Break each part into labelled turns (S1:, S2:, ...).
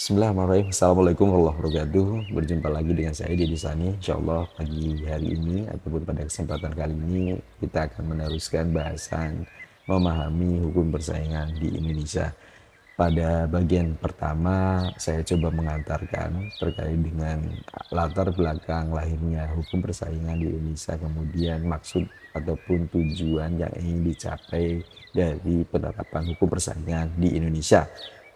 S1: Bismillahirrahmanirrahim. Assalamualaikum warahmatullahi wabarakatuh. Berjumpa lagi dengan saya Deddy Sani. Insyaallah pagi hari ini ataupun pada kesempatan kali ini kita akan meneruskan bahasan memahami hukum persaingan di Indonesia. Pada bagian pertama saya coba mengantarkan terkait dengan latar belakang lahirnya hukum persaingan di Indonesia, kemudian maksud ataupun tujuan yang ingin dicapai dari penerapan hukum persaingan di Indonesia,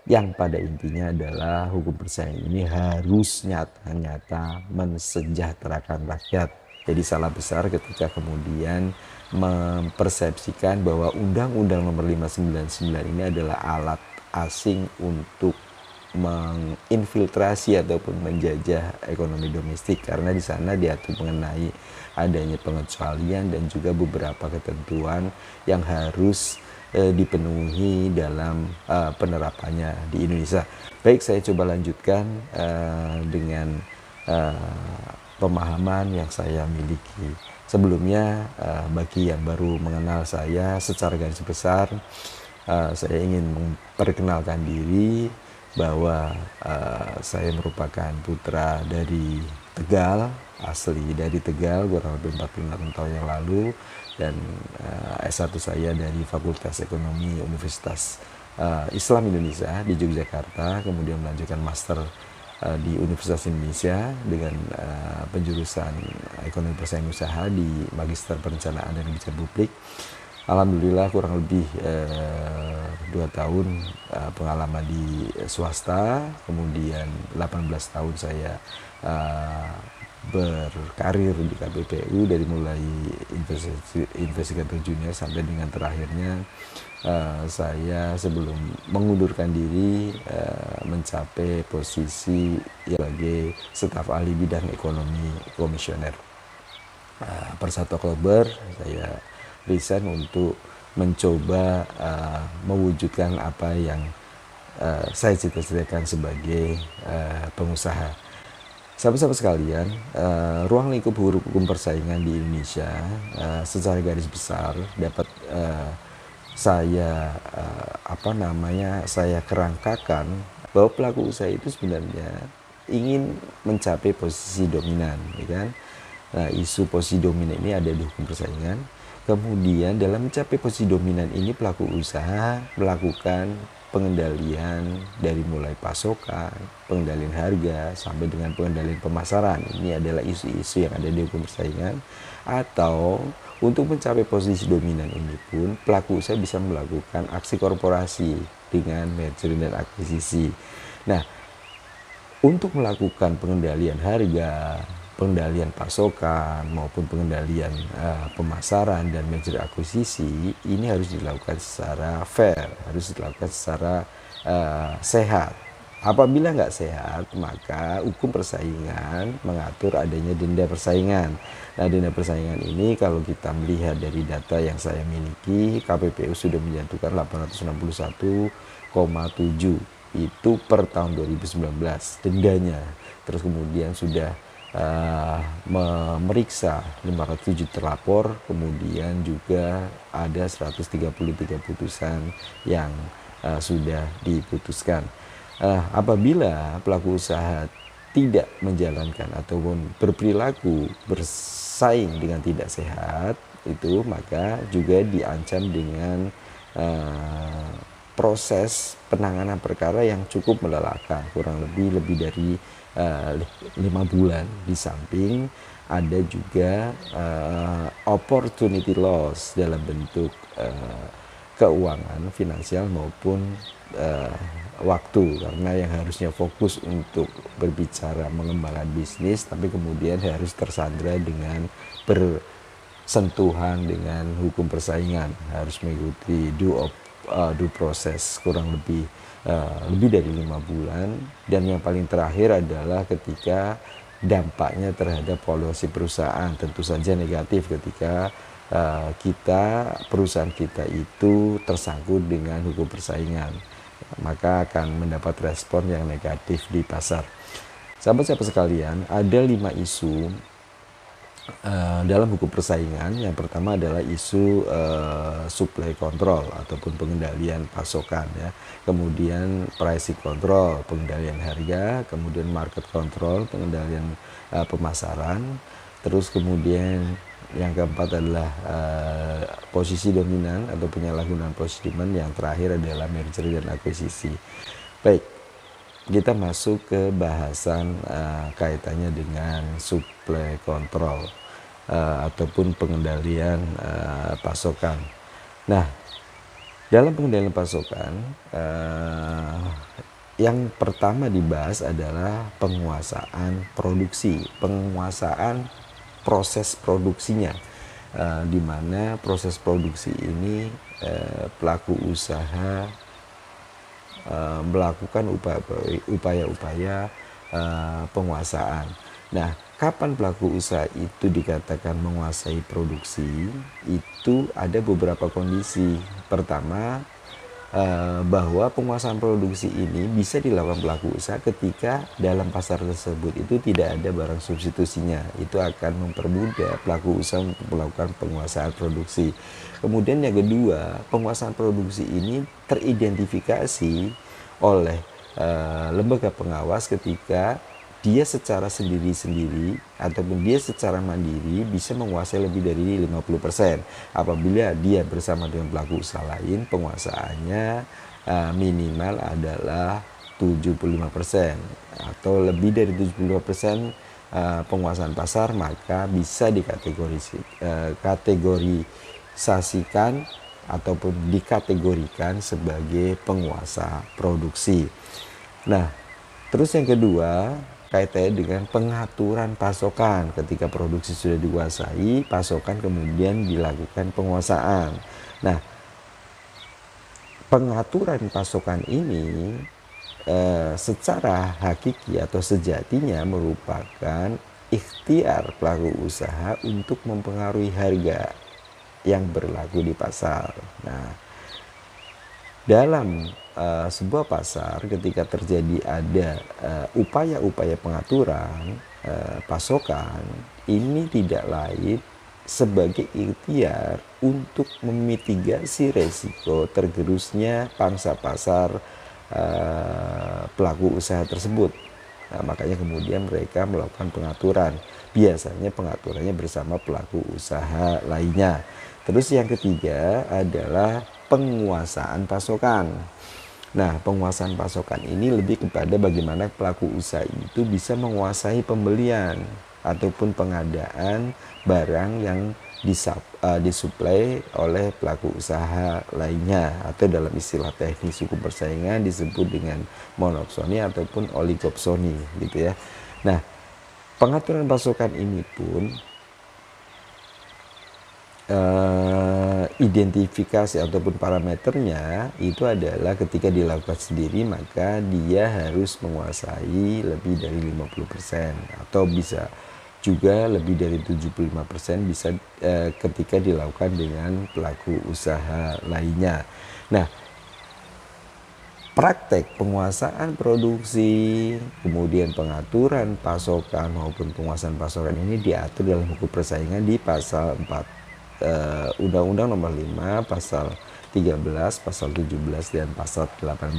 S1: yang pada intinya adalah hukum persaingan ini harus nyata-nyata mensejahterakan rakyat. Jadi salah besar ketika kemudian mempersepsikan bahwa Undang-Undang Nomor 599 ini adalah alat asing untuk menginfiltrasi ataupun menjajah ekonomi domestik, karena di sana diatur mengenai adanya pengecualian dan juga beberapa ketentuan yang harus dipenuhi dalam penerapannya di Indonesia. Baik, saya coba lanjutkan dengan pemahaman yang saya miliki. Sebelumnya, bagi yang baru mengenal saya secara garis besar, saya ingin memperkenalkan diri bahwa saya merupakan putra dari Tegal, asli dari Tegal kurang lebih 46 tahun yang lalu, dan S1 saya dari Fakultas Ekonomi Universitas Islam Indonesia di Yogyakarta, kemudian melanjutkan master di Universitas Indonesia dengan penjurusan Ekonomi Persaingan Usaha di Magister Perencanaan dan Kebijakan Publik. Alhamdulillah kurang lebih 2 tahun pengalaman di swasta, kemudian 18 tahun saya berkarir di KPPU, dari mulai investigator junior sampai dengan terakhirnya saya sebelum mengundurkan diri mencapai posisi sebagai staf ahli bidang ekonomi komisioner. Per 1 Oktober saya resign untuk mencoba mewujudkan apa yang saya cita-citakan sebagai pengusaha. Sahabat-sahabat sekalian, ruang lingkup hukum persaingan di Indonesia secara garis besar dapat saya saya kerangkakan bahwa pelaku usaha itu sebenarnya ingin mencapai posisi dominan, ya kan? Nah, isu posisi dominan ini ada di hukum persaingan. Kemudian dalam mencapai posisi dominan ini pelaku usaha melakukan pengendalian dari mulai pasokan, pengendalian harga, sampai dengan pengendalian pemasaran. Ini adalah isu-isu yang ada di hukum persaingan. Atau untuk mencapai posisi dominan ini pun pelaku usaha bisa melakukan aksi korporasi dengan merger dan akuisisi. Nah, untuk melakukan pengendalian harga, pengendalian pasokan maupun pengendalian pemasaran dan merger akuisisi, ini harus dilakukan secara fair, harus dilakukan secara sehat. Apabila nggak sehat, maka hukum persaingan mengatur adanya denda persaingan. Nah, denda persaingan ini kalau kita melihat dari data yang saya miliki, KPPU sudah menjatuhkan 861,7 itu per tahun 2019 dendanya. Terus kemudian sudah memeriksa 507 terlapor, kemudian juga ada 133 putusan yang sudah diputuskan. Apabila pelaku usaha tidak menjalankan ataupun berperilaku bersaing dengan tidak sehat, itu maka juga diancam dengan proses penanganan perkara yang cukup melelahkan, kurang lebih dari 5 bulan. Di samping ada juga opportunity loss dalam bentuk keuangan finansial maupun waktu, karena yang harusnya fokus untuk berbicara mengembangkan bisnis tapi kemudian harus tersandra dengan bersentuhan dengan hukum persaingan, harus mengikuti due proses kurang lebih dari 5 bulan. Dan yang paling terakhir adalah ketika dampaknya terhadap valuasi perusahaan, tentu saja negatif ketika perusahaan kita itu tersangkut dengan hukum persaingan, maka akan mendapat respon yang negatif di pasar. Sahabat-sahabat sekalian, ada 5 isu Dalam buku persaingan yang pertama adalah isu supply control ataupun pengendalian pasokan ya. Kemudian pricing control, pengendalian harga, kemudian market control, pengendalian pemasaran. Terus kemudian yang keempat adalah posisi dominan atau penyalahgunaan posisi dominan, yang terakhir adalah merger dan akuisisi. Baik, kita masuk ke bahasan kaitannya dengan supply control ataupun pengendalian pasokan. Nah, dalam pengendalian pasokan, yang pertama dibahas adalah penguasaan produksi, penguasaan proses produksinya, di mana proses produksi ini pelaku usaha melakukan upaya-upaya penguasaan. Nah, kapan pelaku usaha itu dikatakan menguasai produksi? Itu ada beberapa kondisi. Pertama, bahwa penguasaan produksi ini bisa dilakukan pelaku usaha ketika dalam pasar tersebut itu tidak ada barang substitusinya. Itu akan mempermudah pelaku usaha untuk melakukan penguasaan produksi. Kemudian yang kedua, penguasaan produksi ini teridentifikasi oleh lembaga pengawas ketika dia secara sendiri-sendiri ataupun dia secara mandiri bisa menguasai lebih dari 50%. Apabila dia bersama dengan pelaku usaha lain, penguasaannya minimal adalah 75% atau lebih dari 75% penguasaan pasar, maka bisa dikategorisasikan ataupun dikategorikan sebagai penguasa produksi. Nah, terus yang kedua, kaitannya dengan pengaturan pasokan. Ketika produksi sudah dikuasai, pasokan kemudian dilakukan penguasaan. Nah, pengaturan pasokan ini secara hakiki atau sejatinya merupakan ikhtiar pelaku usaha untuk mempengaruhi harga yang berlaku di pasar. Nah, dalam sebuah pasar ketika terjadi ada upaya-upaya pengaturan pasokan, ini tidak lain sebagai ikhtiar untuk memitigasi resiko tergerusnya pangsa pasar pelaku usaha tersebut. Nah, makanya kemudian mereka melakukan pengaturan. Biasanya pengaturannya bersama pelaku usaha lainnya. Terus yang ketiga adalah penguasaan pasokan. Nah, penguasaan pasokan ini lebih kepada bagaimana pelaku usaha itu bisa menguasai pembelian ataupun pengadaan barang yang disuplai oleh pelaku usaha lainnya, atau dalam istilah teknis hukum persaingan disebut dengan monopsoni ataupun oligopsoni gitu ya. Nah, pengaturan pasokan ini pun identifikasi ataupun parameternya itu adalah ketika dilakukan sendiri maka dia harus menguasai lebih dari 50% atau bisa juga lebih dari 75% bisa ketika dilakukan dengan pelaku usaha lainnya. Nah, praktek penguasaan produksi, kemudian pengaturan pasokan maupun penguasaan pasokan ini diatur dalam hukum persaingan di pasal 4 Undang-Undang Nomor 5, pasal 13, pasal 17 dan pasal 18.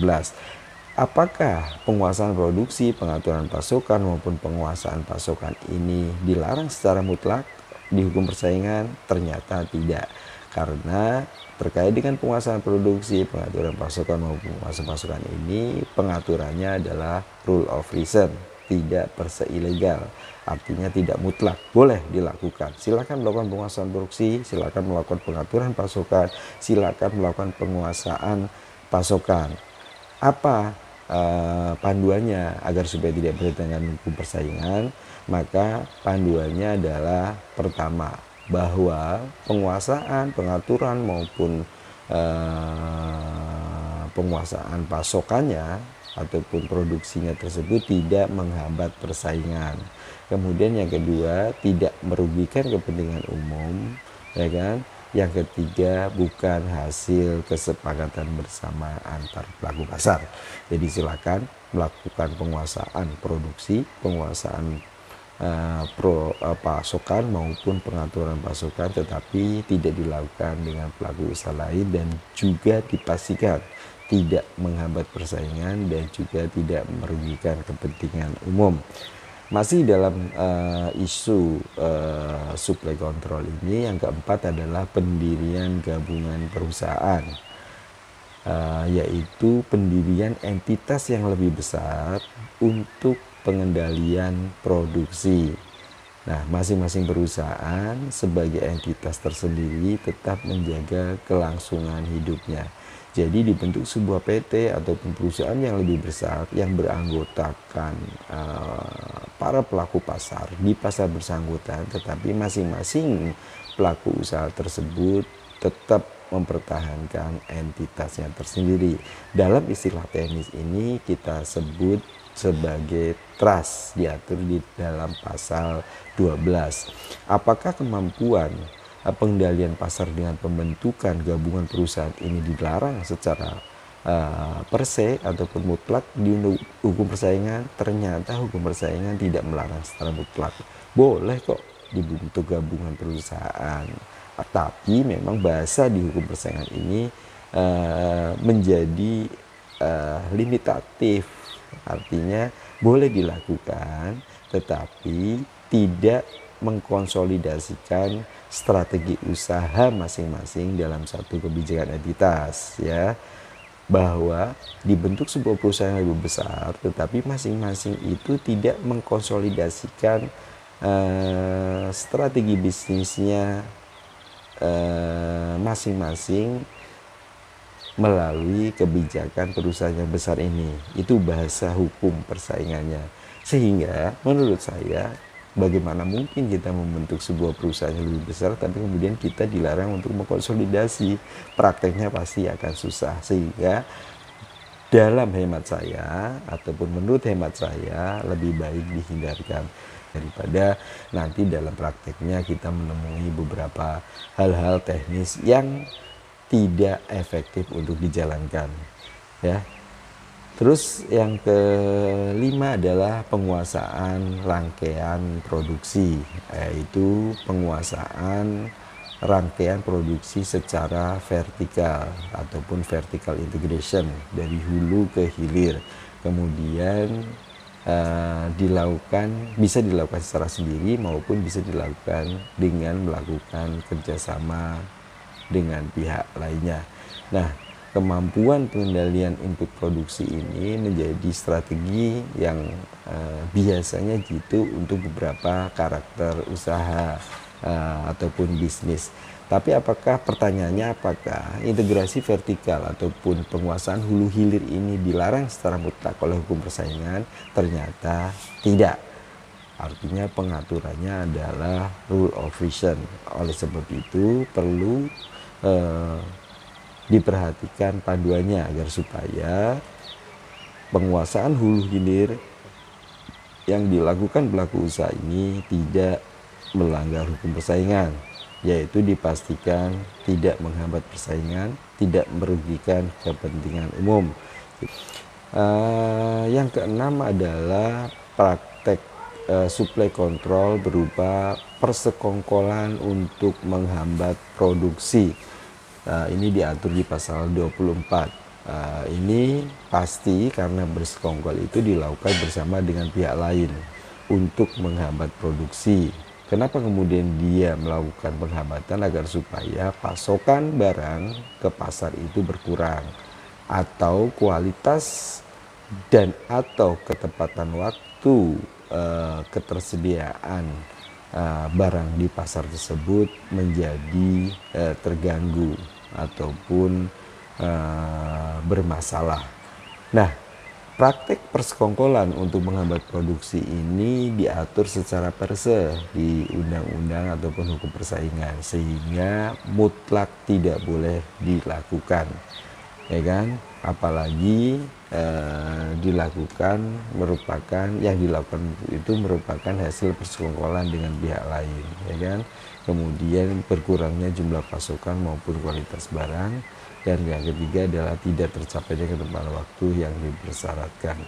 S1: Apakah penguasaan produksi, pengaturan pasokan maupun penguasaan pasokan ini dilarang secara mutlak di hukum persaingan? Ternyata tidak. Karena terkait dengan penguasaan produksi, pengaturan pasokan maupun penguasaan pasokan ini, pengaturannya adalah rule of reason, tidak per se ilegal. Artinya tidak mutlak, boleh dilakukan. Silakan melakukan penguasaan produksi, silakan melakukan pengaturan pasokan, silakan melakukan penguasaan pasokan. Apa panduannya agar supaya tidak bertentangan hukum persaingan? Maka panduannya adalah pertama, bahwa penguasaan, pengaturan maupun penguasaan pasokannya ataupun produksinya tersebut tidak menghambat persaingan. Kemudian yang kedua, tidak merugikan kepentingan umum, ya kan? Yang ketiga, bukan hasil kesepakatan bersama antar pelaku pasar. Jadi silakan melakukan penguasaan produksi, penguasaan pasokan maupun pengaturan pasokan, tetapi tidak dilakukan dengan pelaku usaha lain dan juga dipastikan tidak menghambat persaingan dan juga tidak merugikan kepentingan umum. Masih dalam isu supply control ini, yang keempat adalah pendirian gabungan perusahaan, yaitu pendirian entitas yang lebih besar untuk pengendalian produksi. Nah, masing-masing perusahaan sebagai entitas tersendiri tetap menjaga kelangsungan hidupnya. Jadi dibentuk sebuah PT ataupun perusahaan yang lebih besar yang beranggotakan para pelaku pasar di pasar bersangkutan, tetapi masing-masing pelaku usaha tersebut tetap mempertahankan entitasnya tersendiri. Dalam istilah teknis ini kita sebut sebagai trust, diatur di dalam pasal 12. Apakah kemampuan pengendalian pasar dengan pembentukan gabungan perusahaan ini dilarang secara per se ataupun mutlak di hukum persaingan? Ternyata hukum persaingan tidak melarang secara mutlak. Boleh kok dibentuk gabungan perusahaan, tapi memang bahasa di hukum persaingan ini menjadi limitatif. Artinya boleh dilakukan, tetapi tidak mengkonsolidasikan strategi usaha masing-masing dalam satu kebijakan entitas, ya. Bahwa dibentuk sebuah perusahaan yang lebih besar, tetapi masing-masing itu tidak mengkonsolidasikan strategi bisnisnya masing-masing melalui kebijakan perusahaan yang besar ini. Itu bahasa hukum persaingannya. Sehingga menurut saya, bagaimana mungkin kita membentuk sebuah perusahaan yang lebih besar tapi kemudian kita dilarang untuk mengkonsolidasi? Prakteknya pasti akan susah. Sehingga dalam hemat saya ataupun menurut hemat saya, lebih baik dihindarkan daripada nanti dalam prakteknya kita menemui beberapa hal-hal teknis yang tidak efektif untuk dijalankan, ya. Terus yang kelima adalah penguasaan rangkaian produksi, yaitu penguasaan rangkaian produksi secara vertikal ataupun vertical integration dari hulu ke hilir. Kemudian bisa dilakukan secara sendiri maupun bisa dilakukan dengan melakukan kerjasama dengan pihak lainnya. Nah, kemampuan pengendalian input produksi ini menjadi strategi yang biasanya jitu untuk beberapa karakter usaha ataupun bisnis. Tapi pertanyaannya apakah integrasi vertikal ataupun penguasaan hulu hilir ini dilarang secara mutlak oleh hukum persaingan? Ternyata tidak. Artinya pengaturannya adalah rule of reason. Oleh sebab itu perlu diperhatikan paduannya agar supaya penguasaan hulu hilir yang dilakukan pelaku usaha ini tidak melanggar hukum persaingan, yaitu dipastikan tidak menghambat persaingan, tidak merugikan kepentingan umum. Yang keenam adalah praktek supply control berupa persekongkolan untuk menghambat produksi. Ini diatur di pasal 24. Ini pasti karena bersekongkol itu dilakukan bersama dengan pihak lain untuk menghambat produksi. Kenapa kemudian dia melakukan penghambatan? Agar supaya pasokan barang ke pasar itu berkurang, atau kualitas dan atau ketepatan waktu ketersediaan barang di pasar tersebut menjadi terganggu ataupun bermasalah. Nah, praktek persekongkolan untuk menghambat produksi ini diatur secara perse di undang-undang ataupun hukum persaingan, sehingga mutlak tidak boleh dilakukan, ya kan? Apalagi dilakukan itu merupakan hasil persekongkolan dengan pihak lain, ya kan? Kemudian berkurangnya jumlah pasokan maupun kualitas barang, dan yang ketiga adalah tidak tercapainya ketepatan waktu yang dipersyaratkan.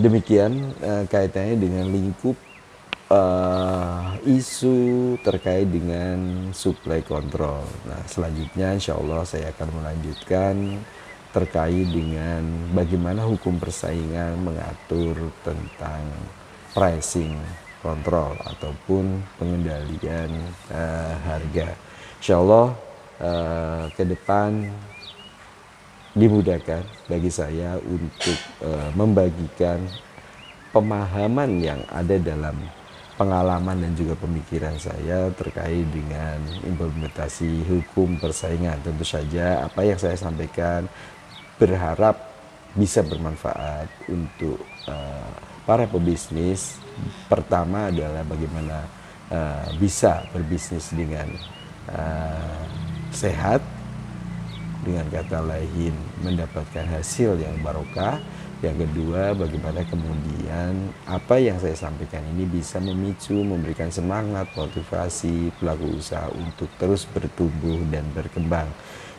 S1: Demikian kaitannya dengan lingkup isu terkait dengan supply control. Nah, selanjutnya insya Allah saya akan melanjutkan terkait dengan bagaimana hukum persaingan mengatur tentang pricing kontrol ataupun pengendalian harga. Insya Allah ke depan dimudahkan bagi saya untuk membagikan pemahaman yang ada dalam pengalaman dan juga pemikiran saya terkait dengan implementasi hukum persaingan. Tentu saja apa yang saya sampaikan berharap bisa bermanfaat untuk para pebisnis. Pertama adalah bagaimana bisa berbisnis dengan sehat, dengan kata lain mendapatkan hasil yang barokah. Yang kedua, bagaimana kemudian apa yang saya sampaikan ini bisa memicu, memberikan semangat, motivasi pelaku usaha untuk terus bertumbuh dan berkembang.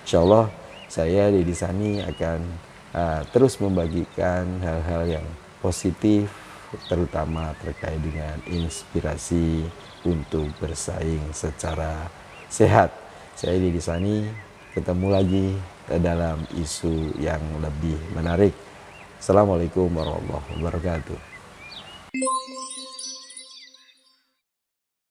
S1: Insya Allah saya Deddy Sani akan terus membagikan hal-hal yang positif, terutama terkait dengan inspirasi untuk bersaing secara sehat. Saya Deddy Sani, ketemu lagi dalam isu yang lebih menarik. Assalamualaikum warahmatullahi wabarakatuh.